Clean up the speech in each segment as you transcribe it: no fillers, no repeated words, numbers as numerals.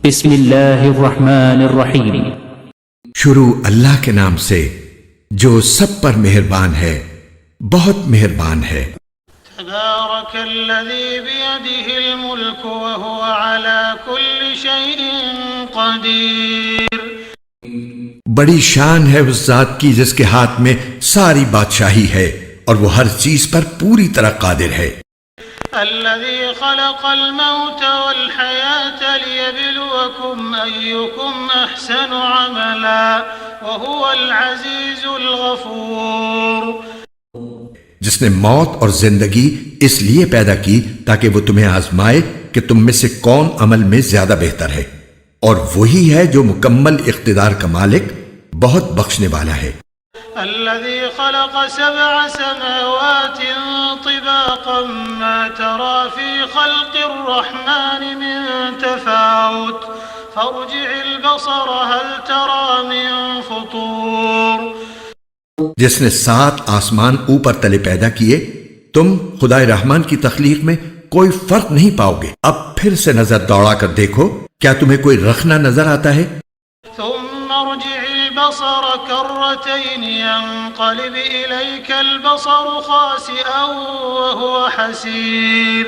بسم اللہ الرحمن الرحیم۔ شروع اللہ کے نام سے جو سب پر مہربان ہے، بہت مہربان ہے۔ تبارک الذی بیدہ الملک وہو علی کل شیء قدیر۔ بڑی شان ہے اس ذات کی جس کے ہاتھ میں ساری بادشاہی ہے اور وہ ہر چیز پر پوری طرح قادر ہے۔ الذي خلق الموت والحياة ليبلوكم أيكم أحسن عملا وهو العزيز الغفور۔ جس نے موت اور زندگی اس لیے پیدا کی تاکہ وہ تمہیں آزمائے کہ تم میں سے کون عمل میں زیادہ بہتر ہے، اور وہی ہے جو مکمل اقتدار کا مالک، بہت بخشنے والا ہے۔ الذي خلق 7 سماوات طباقا ما ترى في خلق الرحمن من تفاوت فارجع البصر هل ترى من فطور۔ جس نے 7 آسمان اوپر تلے پیدا کیے، تم خدائے رحمان کی تخلیق میں کوئی فرق نہیں پاؤ گے۔ اب پھر سے نظر دوڑا کر دیکھو، کیا تمہیں کوئی رخنا نظر آتا ہے؟ ثم ارجع البصر كرتين ينقلب إليك البصر خاسئا وهو حسير۔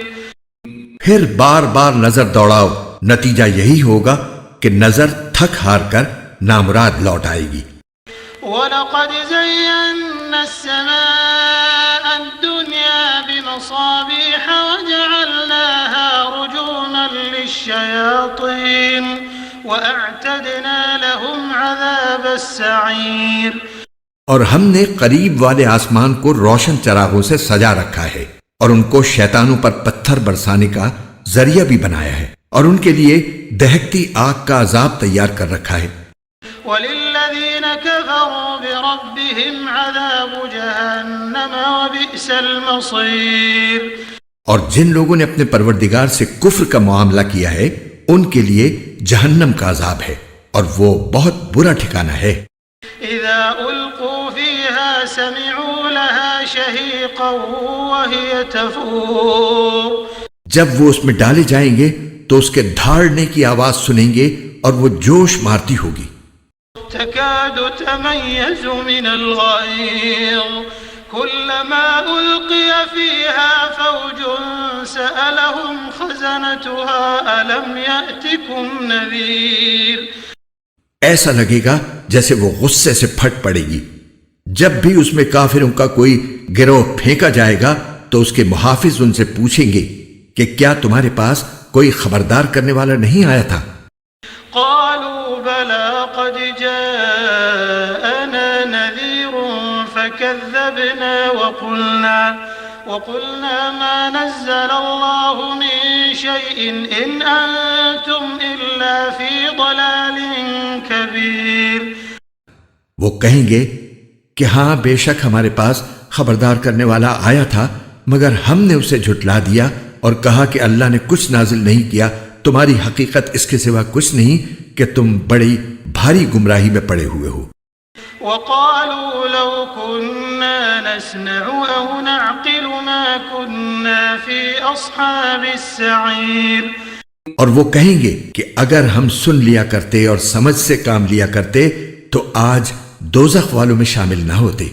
پھر بار بار نظر دوڑاؤ، نتیجہ یہی ہوگا کہ نظر تھک ہار کر نامراد لوٹ آئے گی۔ وَلَقَدْ زَيَّنَّا السَّمَاءَ الدُّنْيَا بِمَصَابِيحَ وَجَعَلْنَاهَا رُجُومًا لِلشَّيَاطِينِ وَأَعْتَدْنَا لَهُمْ عَذَابَ السَّعِيرِ۔ اور ہم نے قریب والے آسمان کو روشن چراغوں سے سجا رکھا ہے، اور ان کو شیطانوں پر پتھر برسانے کا ذریعہ بھی بنایا ہے، اور ان کے لیے دہکتی آگ کا عذاب تیار کر رکھا ہے۔ وَلِلَّذِينَ كَفَرُوا بِرَبِّهِمْ عَذَابُ جَهَنَّمَ وَبِئْسَ الْمَصِيرُ۔ اور جن لوگوں نے اپنے پروردگار سے کفر کا معاملہ کیا ہے، ان کے لیے جہنم کا عذاب ہے، اور وہ بہت برا ٹھکانہ ہے۔ اذا القوا فيها سمعوا لها شهيقا وهي تفور۔ جب وہ اس میں ڈالے جائیں گے تو اس کے دھاڑنے کی آواز سنیں گے اور وہ جوش مارتی ہوگی۔ تكاد تميز من الغيظ كلما ألقي فيها فوج سألهم خزنتها ألم يأتكم نذير۔ ایسا لگے گا جیسے وہ غصے سے پھٹ پڑے گی۔ جب بھی اس میں کافروں کا کوئی گروہ پھینکا جائے گا تو اس کے محافظ ان سے پوچھیں گے کہ کیا تمہارے پاس کوئی خبردار کرنے والا نہیں آیا تھا؟ قالوا بلى قد جاءنا نذير فكذبنا وقلنا ما نزل الله من شيء إن أنتم إلا في ضلال كبير۔ وہ کہیں گے کہ ہاں بے شک ہمارے پاس خبردار کرنے والا آیا تھا، مگر ہم نے اسے جھٹلا دیا اور کہا کہ اللہ نے کچھ نازل نہیں کیا، تمہاری حقیقت اس کے سوا کچھ نہیں کہ تم بڑی بھاری گمراہی میں پڑے ہوئے ہو۔ وقالوا لو كنا نسمع أو نعقل ما كنا في أصحاب السعير۔ اور وہ کہیں گے کہ اگر ہم سن لیا کرتے اور سمجھ سے کام لیا کرتے تو آج دوزخ والوں میں شامل نہ ہوتے۔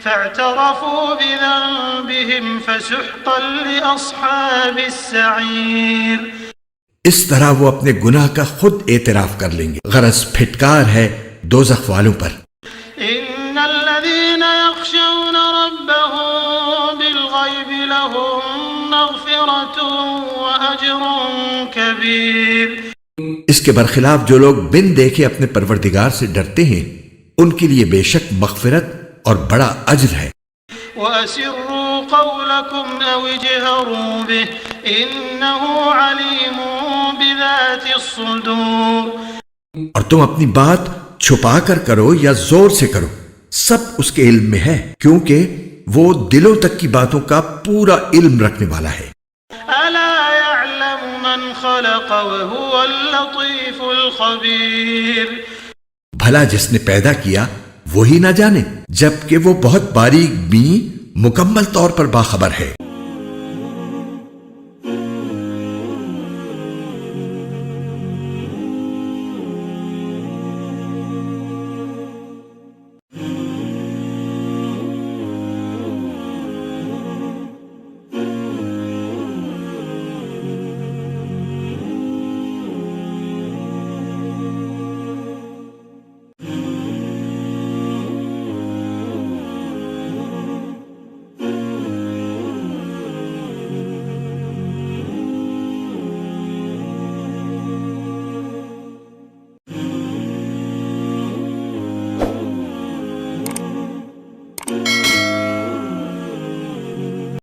فاعترفوا بذنبهم فسحقا لأصحاب السعير۔ اس طرح وہ اپنے گناہ کا خود اعتراف کر لیں گے، غرض پھٹکار ہے دوزخ والوں پر۔ ان الذين يخشون ربهم بالغيب لهم مغفرة واجر كبير۔ اس کے برخلاف جو لوگ بن دیکھے اپنے پروردگار سے ڈرتے ہیں، ان کے لیے بے شک مغفرت اور بڑا اجر ہے۔ وَأَسِرُّوا قَوْلَكُمْ أَوْ اجْهَرُوا بِهِ إِنَّهُ عَلِيمٌ بِذَاتِ الصُّدُورِ۔ اور تم اپنی بات چھپا کر کرو یا زور سے کرو، سب اس کے علم میں ہے، کیونکہ وہ دلوں تک کی باتوں کا پورا علم رکھنے والا ہے۔ أَلَا يَعْلَمُ مَنْ خَلَقَ وَهُوَ اللَّطِيفُ الْخَبِيرُ۔ بھلا جس نے پیدا کیا وہی نہ جانے، جبکہ وہ بہت باریک بین مکمل طور پر باخبر ہے۔